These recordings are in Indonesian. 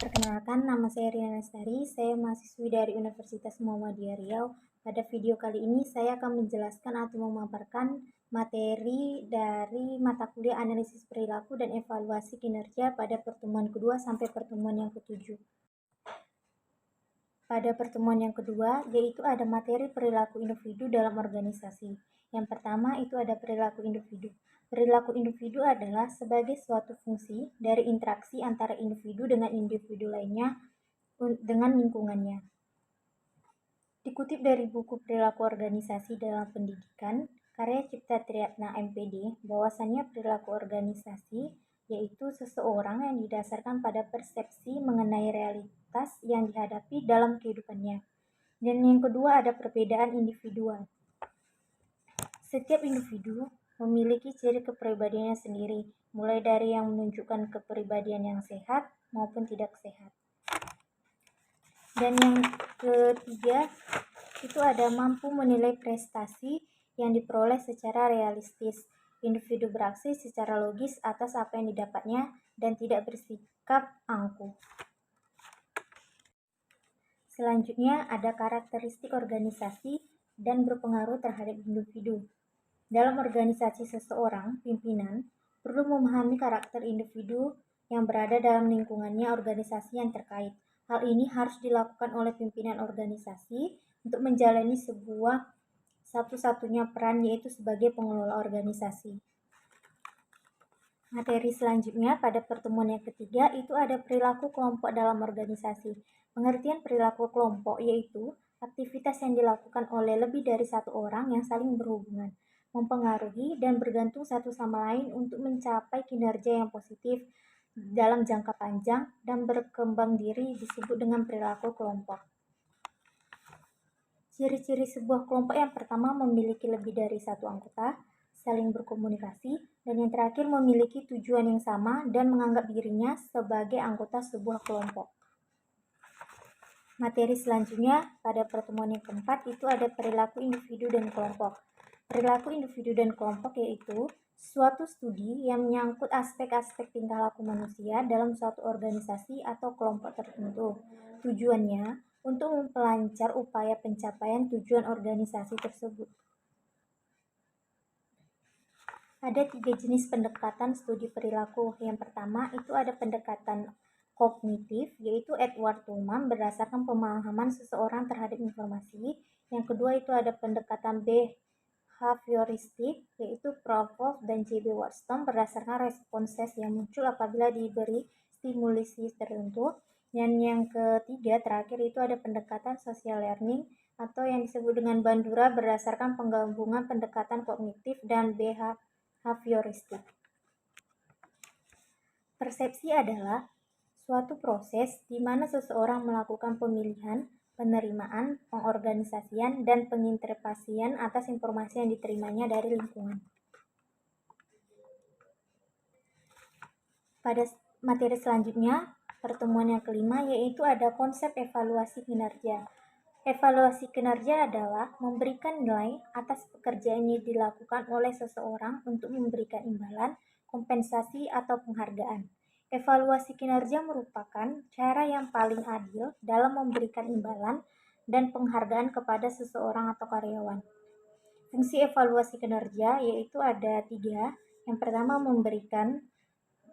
Perkenalkan, nama saya Riana Lestari, saya mahasiswi dari Universitas Muhammadiyah Riau. Pada video kali ini saya akan menjelaskan atau memaparkan materi dari mata kuliah analisis perilaku dan evaluasi kinerja pada pertemuan kedua sampai pertemuan yang ketujuh. Pada pertemuan yang kedua, yaitu ada materi perilaku individu dalam organisasi. Yang pertama itu ada perilaku individu. Perilaku individu adalah sebagai suatu fungsi dari interaksi antara individu dengan individu lainnya dengan lingkungannya. Dikutip dari buku Perilaku Organisasi dalam Pendidikan, karya Cipta Triyatna MPD, bahwasannya perilaku organisasi yaitu seseorang yang didasarkan pada persepsi mengenai realitas yang dihadapi dalam kehidupannya. Dan yang kedua ada perbedaan individual. Setiap individu memiliki ciri kepribadiannya sendiri, mulai dari yang menunjukkan kepribadian yang sehat maupun tidak sehat. Dan yang ketiga itu ada mampu menilai prestasi yang diperoleh secara realistis. Individu beraksi secara logis atas apa yang didapatnya dan tidak bersikap angkuh. Selanjutnya ada karakteristik organisasi dan berpengaruh terhadap individu. Dalam organisasi seseorang, pimpinan perlu memahami karakter individu yang berada dalam lingkungannya organisasi yang terkait. Hal ini harus dilakukan oleh pimpinan organisasi untuk menjalani sebuah satu-satunya peran, yaitu sebagai pengelola organisasi. Materi selanjutnya pada pertemuan yang ketiga itu ada perilaku kelompok dalam organisasi. Pengertian perilaku kelompok yaitu aktivitas yang dilakukan oleh lebih dari satu orang yang saling berhubungan, mempengaruhi dan bergantung satu sama lain untuk mencapai kinerja yang positif dalam jangka panjang dan berkembang diri disebut dengan perilaku kelompok. Ciri-ciri sebuah kelompok yang pertama memiliki lebih dari satu anggota, saling berkomunikasi, dan yang terakhir memiliki tujuan yang sama dan menganggap dirinya sebagai anggota sebuah kelompok. Materi selanjutnya pada pertemuan yang keempat itu ada perilaku individu dan kelompok. Perilaku individu dan kelompok yaitu suatu studi yang menyangkut aspek-aspek tingkah laku manusia dalam suatu organisasi atau kelompok tertentu. Tujuannya untuk memperlancar upaya pencapaian tujuan organisasi tersebut. Ada 3 jenis pendekatan studi perilaku. Yang pertama itu ada pendekatan kognitif, yaitu Edward Tullman berdasarkan pemahaman seseorang terhadap informasi. Yang kedua itu ada pendekatan behavioristik, yaitu Pavlov dan J.B. Watson berdasarkan responses yang muncul apabila diberi stimulasi tertentu. Dan yang ketiga terakhir itu ada pendekatan social learning atau yang disebut dengan Bandura berdasarkan penggabungan pendekatan kognitif dan behavioristik. Persepsi adalah suatu proses di mana seseorang melakukan pemilihan, penerimaan, pengorganisasian, dan penginterpretasian atas informasi yang diterimanya dari lingkungan. Pada materi selanjutnya, pertemuan yang kelima yaitu ada konsep evaluasi kinerja. Evaluasi kinerja adalah memberikan nilai atas pekerjaan yang dilakukan oleh seseorang untuk memberikan imbalan, kompensasi, atau penghargaan. Evaluasi kinerja merupakan cara yang paling adil dalam memberikan imbalan dan penghargaan kepada seseorang atau karyawan. Fungsi evaluasi kinerja yaitu ada 3. Yang pertama memberikan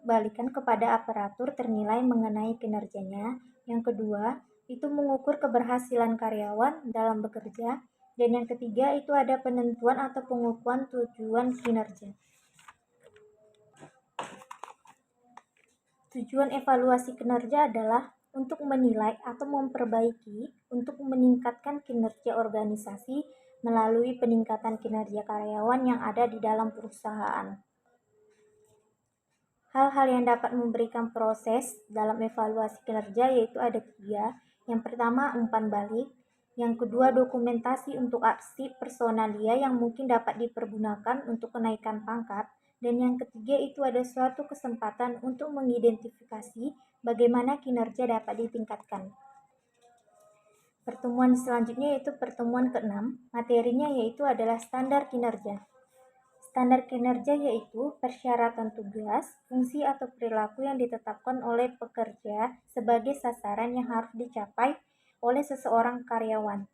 balikan kepada aparatur ternilai mengenai kinerjanya. Yang kedua itu mengukur keberhasilan karyawan dalam bekerja. Dan yang ketiga itu ada penentuan atau pengukuran tujuan kinerja. Tujuan evaluasi kinerja adalah untuk menilai atau memperbaiki untuk meningkatkan kinerja organisasi melalui peningkatan kinerja karyawan yang ada di dalam perusahaan. Hal-hal yang dapat memberikan proses dalam evaluasi kinerja yaitu ada 3. Yang pertama umpan balik, yang kedua dokumentasi untuk aksi personalia yang mungkin dapat dipergunakan untuk kenaikan pangkat, dan yang ketiga itu ada suatu kesempatan untuk mengidentifikasi bagaimana kinerja dapat ditingkatkan. Pertemuan selanjutnya yaitu pertemuan ke-6, materinya yaitu adalah standar kinerja. Standar kinerja yaitu persyaratan tugas, fungsi atau perilaku yang ditetapkan oleh pekerja sebagai sasaran yang harus dicapai oleh seseorang karyawan.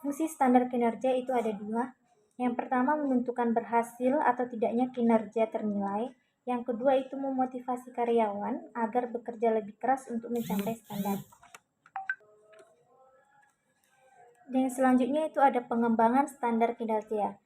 Fungsi standar kinerja itu ada dua. Yang pertama menentukan berhasil atau tidaknya kinerja ternilai. Yang kedua itu memotivasi karyawan agar bekerja lebih keras untuk mencapai standar. Dan selanjutnya itu ada pengembangan standar kinerja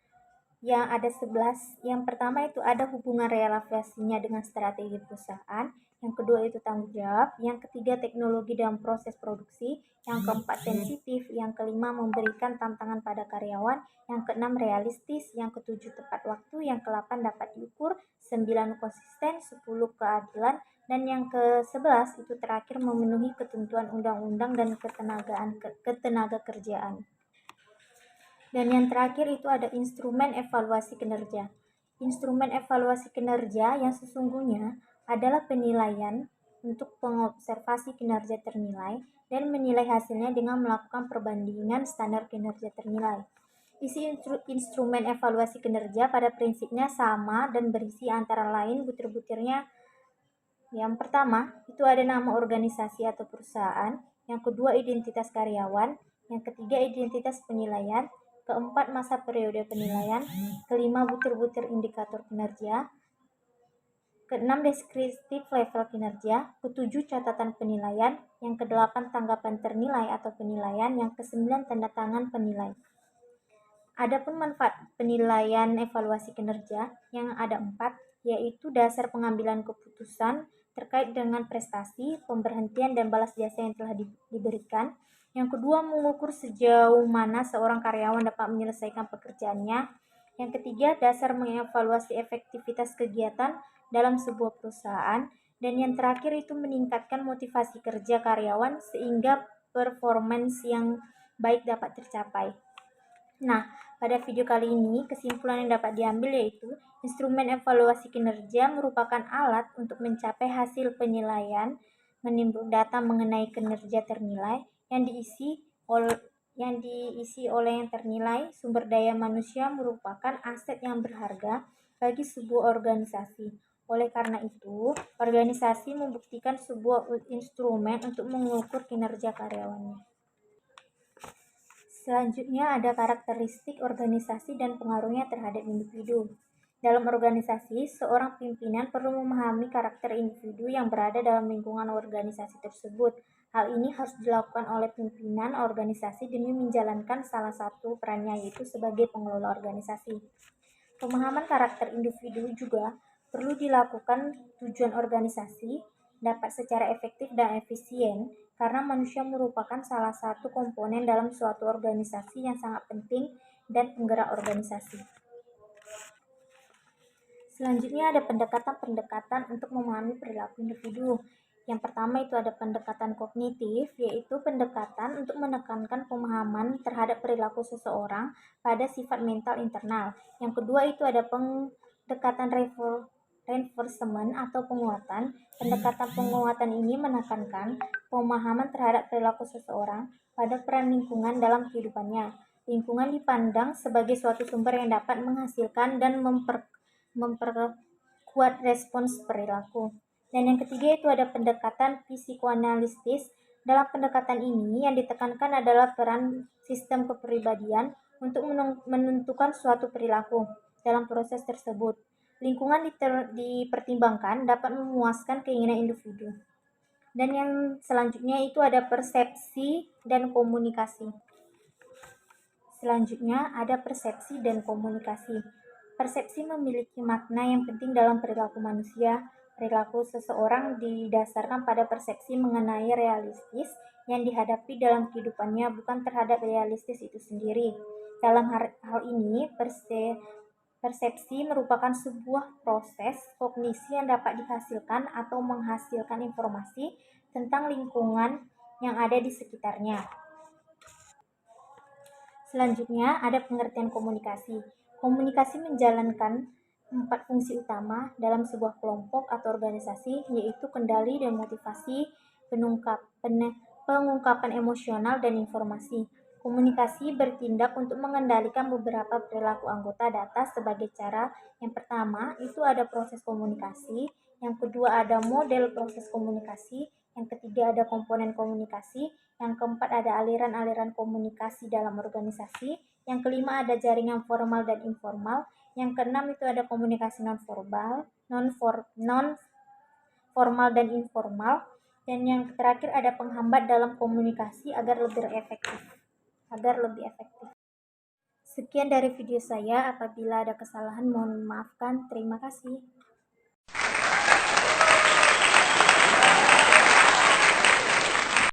yang ada 11. Yang pertama itu ada hubungan relasinya dengan strategi perusahaan. Yang kedua itu tanggung jawab. Yang ketiga teknologi dalam proses produksi. Yang keempat sensitif. Yang kelima memberikan tantangan pada karyawan. Yang keenam realistis. Yang ketujuh tepat waktu. Yang kedelapan dapat diukur. 9 konsisten. 10 keadilan. Dan yang ke-11 itu terakhir memenuhi ketentuan undang-undang dan ketenaga kerjaan. Dan yang terakhir itu ada instrumen evaluasi kinerja. Instrumen evaluasi kinerja yang sesungguhnya adalah penilaian untuk pengobservasi kinerja ternilai dan menilai hasilnya dengan melakukan perbandingan standar kinerja ternilai. Isi instrumen evaluasi kinerja pada prinsipnya sama dan berisi antara lain butir-butirnya. Yang pertama, itu ada nama organisasi atau perusahaan. Yang kedua, identitas karyawan. Yang ketiga, identitas penilaian. Keempat, masa periode penilaian. Kelima, butir-butir indikator kinerja. Keenam, deskriptif level kinerja. Ketujuh, catatan penilaian. Yang kedelapan, tanggapan ternilai atau penilaian. Yang kesembilan, tanda tangan penilai. Adapun manfaat penilaian evaluasi kinerja yang ada 4, yaitu dasar pengambilan keputusan terkait dengan prestasi, pemberhentian, dan balas jasa yang telah diberikan. Yang kedua, mengukur sejauh mana seorang karyawan dapat menyelesaikan pekerjaannya. Yang ketiga, dasar mengevaluasi efektivitas kegiatan dalam sebuah perusahaan. Dan yang terakhir itu meningkatkan motivasi kerja karyawan sehingga performance yang baik dapat tercapai. Nah, pada video kali ini kesimpulan yang dapat diambil yaitu instrumen evaluasi kinerja merupakan alat untuk mencapai hasil penilaian, menimbul data mengenai kinerja ternilai yang diisi oleh yang ternilai. Sumber daya manusia merupakan aset yang berharga bagi sebuah organisasi. Oleh karena itu, organisasi membuktikan sebuah instrumen untuk mengukur kinerja karyawannya. Selanjutnya ada karakteristik organisasi dan pengaruhnya terhadap individu. Dalam organisasi, seorang pimpinan perlu memahami karakter individu yang berada dalam lingkungan organisasi tersebut. Hal ini harus dilakukan oleh pimpinan organisasi demi menjalankan salah satu perannya, yaitu sebagai pengelola organisasi. Pemahaman karakter individu juga perlu dilakukan tujuan organisasi dapat secara efektif dan efisien, karena manusia merupakan salah satu komponen dalam suatu organisasi yang sangat penting dan penggerak organisasi. Selanjutnya ada pendekatan-pendekatan untuk memahami perilaku individu. Yang pertama itu ada pendekatan kognitif, yaitu pendekatan untuk menekankan pemahaman terhadap perilaku seseorang pada sifat mental internal. Yang kedua itu ada pendekatan reinforcement atau penguatan. Pendekatan penguatan ini menekankan pemahaman terhadap perilaku seseorang pada peran lingkungan dalam kehidupannya. Lingkungan dipandang sebagai suatu sumber yang dapat menghasilkan dan memperkuat respons perilaku. Dan yang ketiga itu ada pendekatan psikoanalisis. Dalam pendekatan ini yang ditekankan adalah peran sistem kepribadian untuk menentukan suatu perilaku. Dalam proses tersebut, lingkungan dipertimbangkan dapat memuaskan keinginan individu. Dan yang selanjutnya itu ada persepsi dan komunikasi. Selanjutnya ada persepsi dan komunikasi. Persepsi memiliki makna yang penting dalam perilaku manusia. Perilaku seseorang didasarkan pada persepsi mengenai realistis yang dihadapi dalam kehidupannya, bukan terhadap realistis itu sendiri. Dalam hal ini, persepsi merupakan sebuah proses kognisi yang dapat dihasilkan atau menghasilkan informasi tentang lingkungan yang ada di sekitarnya. Selanjutnya ada pengertian komunikasi. Komunikasi menjalankan 4 fungsi utama dalam sebuah kelompok atau organisasi, yaitu kendali dan motivasi, pengungkapan emosional, dan informasi. Komunikasi bertindak untuk mengendalikan beberapa perilaku anggota data sebagai cara yang pertama itu ada proses komunikasi, yang kedua ada model proses komunikasi, yang ketiga ada komponen komunikasi, yang keempat ada aliran-aliran komunikasi dalam organisasi, yang kelima ada jaringan formal dan informal, yang keenam itu ada komunikasi non formal dan informal, dan yang terakhir ada penghambat dalam komunikasi agar lebih efektif. Sekian dari video saya, apabila ada kesalahan mohon maafkan. Terima kasih.